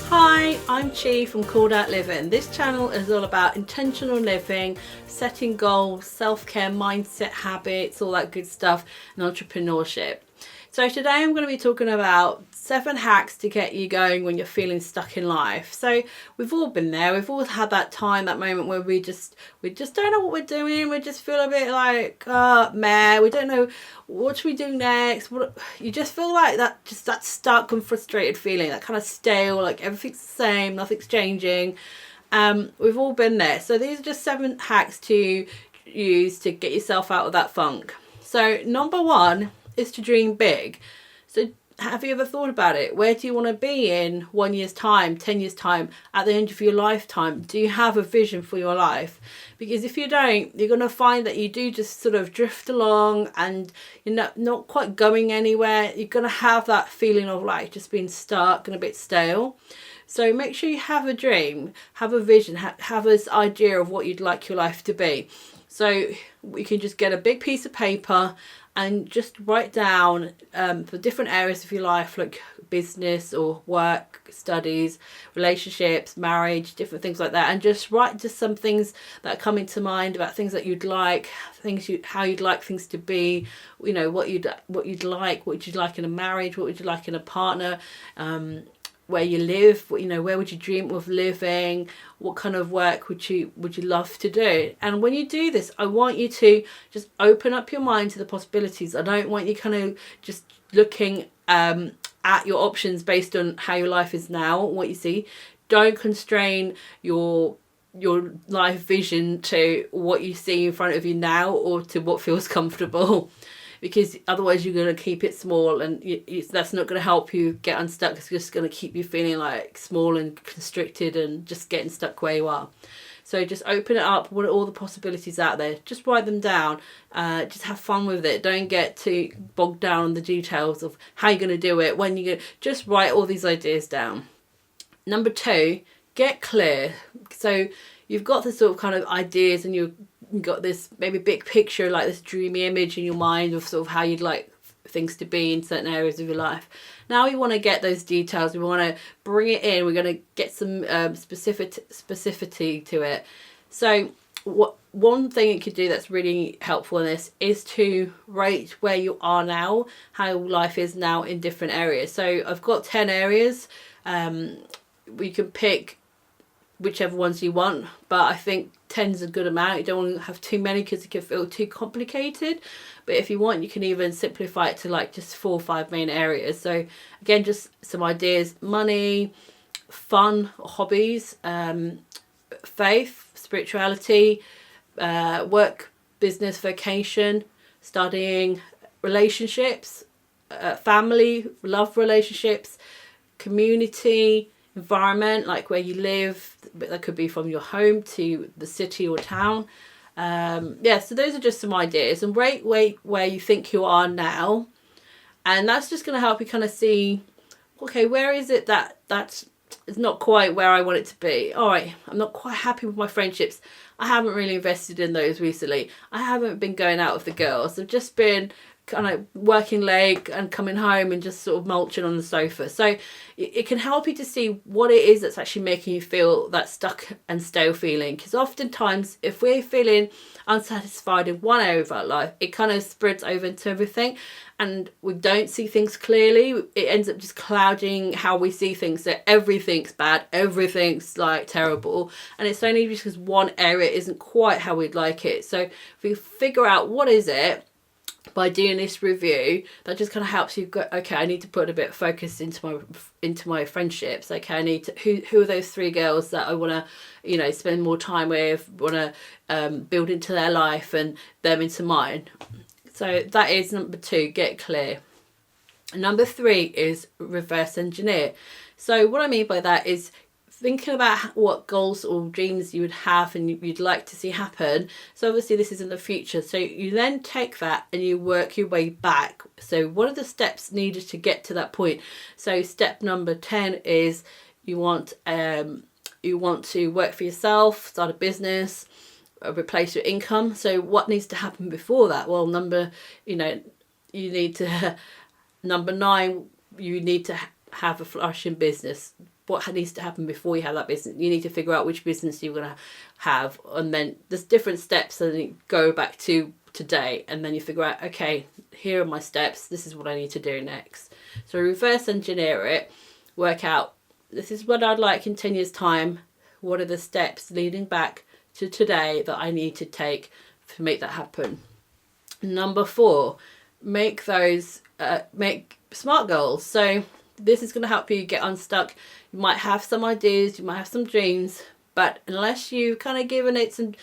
Hi, I'm Chi from Called Out Living. This channel is all about intentional living, setting goals, self-care, mindset, habits, all that good stuff, and entrepreneurship. So today I'm going to be talking about 7 hacks to get you going when you're feeling stuck in life. So we've all been there. We've all had that time, that moment where we just don't know what we're doing. We just feel a bit like, meh. We don't know what should we do next. You just feel like that stuck and frustrated feeling, that kind of stale, like everything's the same, nothing's changing. We've all been there. So these are just 7 hacks to use to get yourself out of that funk. So number 1 is to dream big. So have you ever thought about it? Where do you want to be in 1 year's time, 10 years time, at the end of your lifetime? Do you have a vision for your life? Because if you don't, you're going to find that you do just sort of drift along and you're not quite going anywhere. You're going to have that feeling of like just being stuck and a bit stale. So make sure you have a dream, have a vision, have this idea of what you'd like your life to be. So we can just get a big piece of paper and just write down for different areas of your life, like business or work, studies, relationships, marriage, different things like that, and just write just some things that come into mind about things that you'd like, how you'd like things to be, you know, what you'd like in a marriage, what would you like in a partner, where you live, you know, where would you dream of living, what kind of work would you love to do. And when you do this, I want you to just open up your mind to the possibilities. I don't want you kind of just looking at your options based on how your life is now, what you see. Don't constrain your life vision to what you see in front of you now or to what feels comfortable. Because otherwise you're going to keep it small, and that's not going to help you get unstuck. It's just going to keep you feeling like small and constricted and just getting stuck where you are. So just open it up. What are all the possibilities out there? Just write them down. Just have fun with it. Don't get too bogged down on the details of how you're going to do it, when you're going to. Just write all these ideas down. Number 2, get clear. So you've got the sort of kind of ideas, and you've got this maybe big picture, like this dreamy image in your mind of sort of how you'd like things to be in certain areas of your life. Now we want to get those details. We want to bring it in. We're going to get some specificity to it. So one thing you could do that's really helpful in this is to rate where you are now, how life is now in different areas. So I've got 10 areas. We can pick whichever ones you want, but I think 10 is a good amount. You don't want to have too many because it can feel too complicated. But if you want, you can even simplify it to like just 4 or 5 main areas. So again, just some ideas: money, fun, hobbies, faith, spirituality, work, business, vocation, studying, relationships, family, love relationships, community, environment, like where you live. That could be from your home to the city or town. So those are just some ideas, and rate where you think you are now, and that's just going to help you kind of see, okay, where is it that is not quite where I want it to be. All right, I'm not quite happy with my friendships. I haven't really invested in those recently. I haven't been going out with the girls. I've just been kind of working late and coming home and just sort of mulching on the sofa. So it can help you to see what it is that's actually making you feel that stuck and stale feeling. Because oftentimes if we're feeling unsatisfied in one area of our life, it kind of spreads over into everything, and we don't see things clearly. It ends up just clouding how we see things. So everything's bad, everything's like terrible, and it's only because one area isn't quite how we'd like it. So if we figure out what is it, by doing this review, that just kind of helps you go, okay, I need to put a bit of focus into my friendships. Okay, I need to, who are those 3 girls that I want to, you know, spend more time with, want to build into their life and them into mine. So that is number 2, get clear. Number 3 is reverse engineer. So what I mean by that is thinking about what goals or dreams you would have and you'd like to see happen. So obviously this is in the future. So you then take that and you work your way back. So what are the steps needed to get to that point? So step number 10 is you want to work for yourself, start a business, replace your income. So what needs to happen before that? Well, number 9, you need to have a flourishing business. what needs to happen before you have that business. You need to figure out which business you're going to have, and then there's different steps, and then you go back to today, and then you figure out, okay, here are my steps, this is what I need to do next. So reverse engineer it, work out, this is what I'd like in 10 years time, what are the steps leading back to today that I need to take to make that happen. Number 4, make those make SMART goals. So this is going to help you get unstuck. You might have some ideas, you might have some dreams, but unless you've kind of given it some,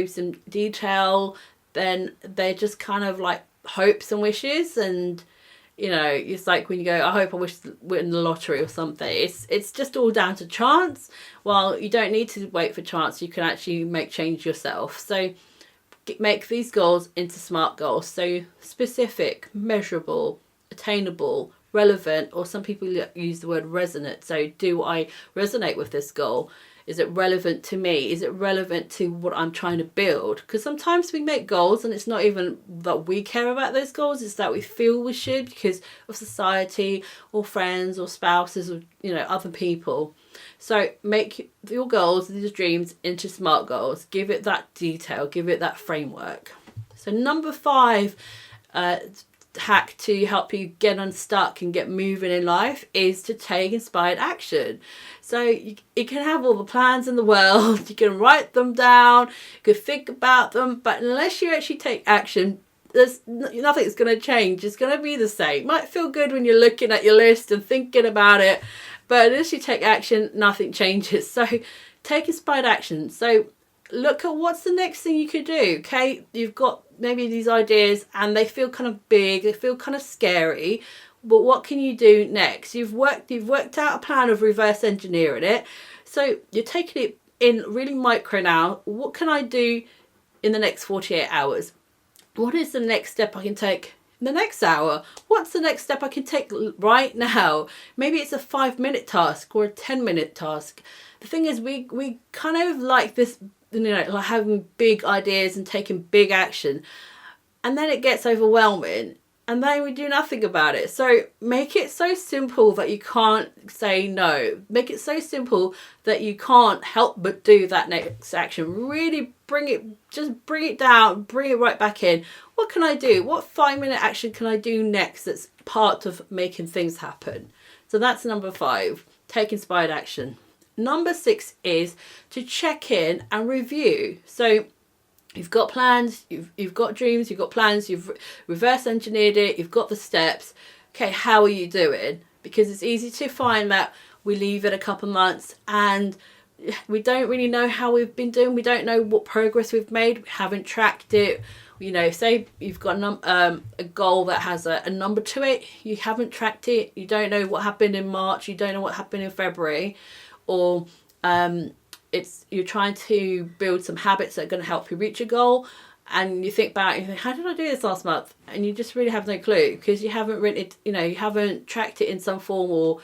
some detail, then they're just kind of like hopes and wishes. And it's like when you go, I hope I wish win the lottery or something. It's just all down to chance. Well, you don't need to wait for chance. You can actually make change yourself. So make these goals into SMART goals. So specific, measurable, attainable, relevant, or some people use the word resonant. So do I resonate with this goal? Is it relevant to me? Is it relevant to what I'm trying to build? Because sometimes we make goals and it's not even that we care about those goals, it's that we feel we should because of society or friends or spouses or other people. So make your goals, these dreams, into SMART goals. Give it that detail, give it that framework. So number 5 hack to help you get unstuck and get moving in life is to take inspired action. So you can have all the plans in the world, you can write them down, you can think about them, but unless you actually take action, there's nothing's going to change. It's going to be the same. It might feel good when you're looking at your list and thinking about it, but unless you take action, nothing changes. So take inspired action. So look at what's the next thing you could do. Okay, you've got maybe these ideas and they feel kind of big, they feel kind of scary, but what can you do next? You've worked out a plan of reverse engineering it. So you're taking it in really micro now. What can I do in the next 48 hours? What is the next step I can take in the next hour? What's the next step I can take right now? Maybe it's a 5-minute task or a 10-minute task. The thing is, we kind of like this, like having big ideas and taking big action, and then it gets overwhelming and then we do nothing about it. So make it so simple that you can't say no. Make it so simple that you can't help but do that next action. Really bring it down, bring it right back in. What can I do? What 5-minute action can I do next that's part of making things happen? So that's number 5, take inspired action. Number 6 is to check in and review. So you've got plans, you've got dreams, you've got plans, you've reverse engineered it, you've got the steps. Okay, how are you doing? Because it's easy to find that we leave it a couple months and we don't really know how we've been doing. We don't know what progress we've made. We haven't tracked it. Say you've got a goal that has a number to it. You haven't tracked it. You don't know what happened in March. You don't know what happened in February. Or you're trying to build some habits that are going to help you reach a goal, and you think back, you think, how did I do this last month? And you just really have no clue because you haven't written it, you haven't tracked it in some form or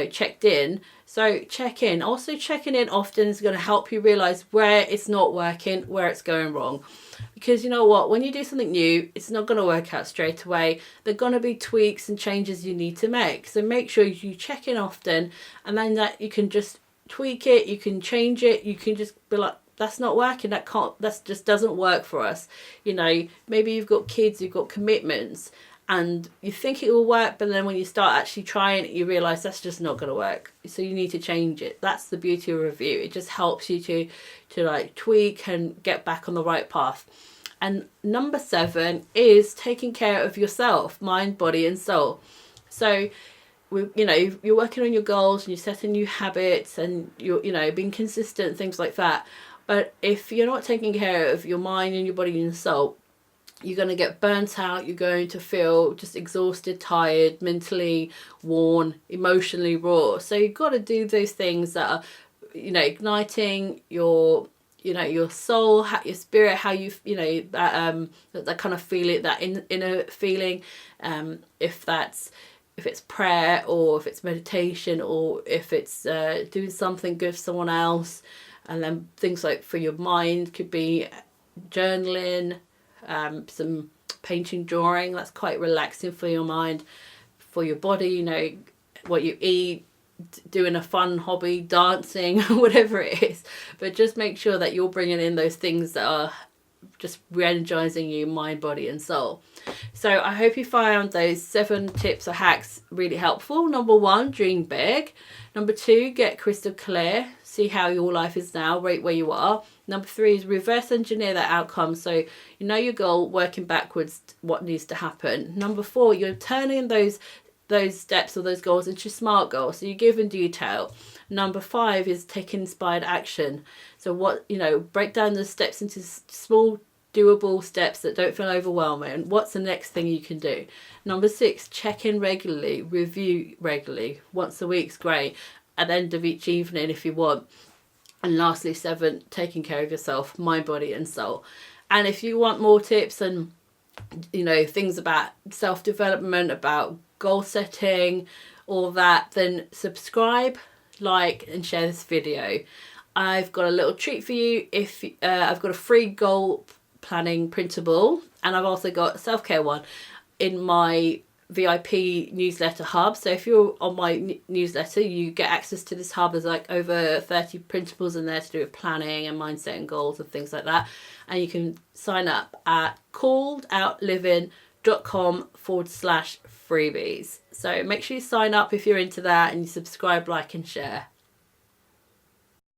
checked in. So check in. Also, checking in often is going to help you realize where it's not working, where it's going wrong. Because you know what, when you do something new, it's not going to work out straight away. There are going to be tweaks and changes you need to make. So make sure you check in often, and then that you can just tweak it, you can change it, you can just be like, that's not working, that just doesn't work for us. Maybe you've got kids, you've got commitments, and you think it will work, but then when you start actually trying it, you realize that's just not going to work. So you need to change it. That's the beauty of review. It just helps you to like tweak and get back on the right path. And number 7 is taking care of yourself, mind, body, and soul. So you're working on your goals and you're setting new habits and you're being consistent, things like that. But if you're not taking care of your mind and your body and your soul, you're going to get burnt out. You're going to feel just exhausted, tired, mentally worn, emotionally raw. So you've got to do those things that are igniting your your soul, your spirit, how you that kind of feeling, that inner feeling. If it's prayer, or if it's meditation, or if it's doing something good for someone else. And then things like for your mind could be journaling, some painting, drawing. That's quite relaxing for your mind. For your body, what you eat, doing a fun hobby, dancing, whatever it is. But just make sure that you're bringing in those things that are just re-energizing you, mind, body and soul. So I hope you found those 7 tips or hacks really helpful. Number 1, dream big. Number 2, get crystal clear. See how your life is now, right where you are. Number 3 is reverse engineer that outcome. So you know your goal, working backwards what needs to happen. Number 4, you're turning those steps or those goals into SMART goals. So you give in detail. Number 5 is take inspired action. So break down the steps into small doable steps that don't feel overwhelming. What's the next thing you can do? Number 6, check in regularly, review regularly. Once a week's great. At the end of each evening if you want. And lastly, 7, taking care of yourself, mind, body and soul. And if you want more tips and things about self-development, about goal setting, all that, then subscribe, like and share this video. I've got a little treat for you. If I've got a free goal planning printable, and I've also got a self-care one in my VIP newsletter hub. So if you're on my newsletter, you get access to this hub. There's like over 30 printables in there to do with planning and mindset and goals and things like that. And you can sign up at calledoutLiving.com/freebies. So make sure you sign up if you're into that, and you subscribe, like and share.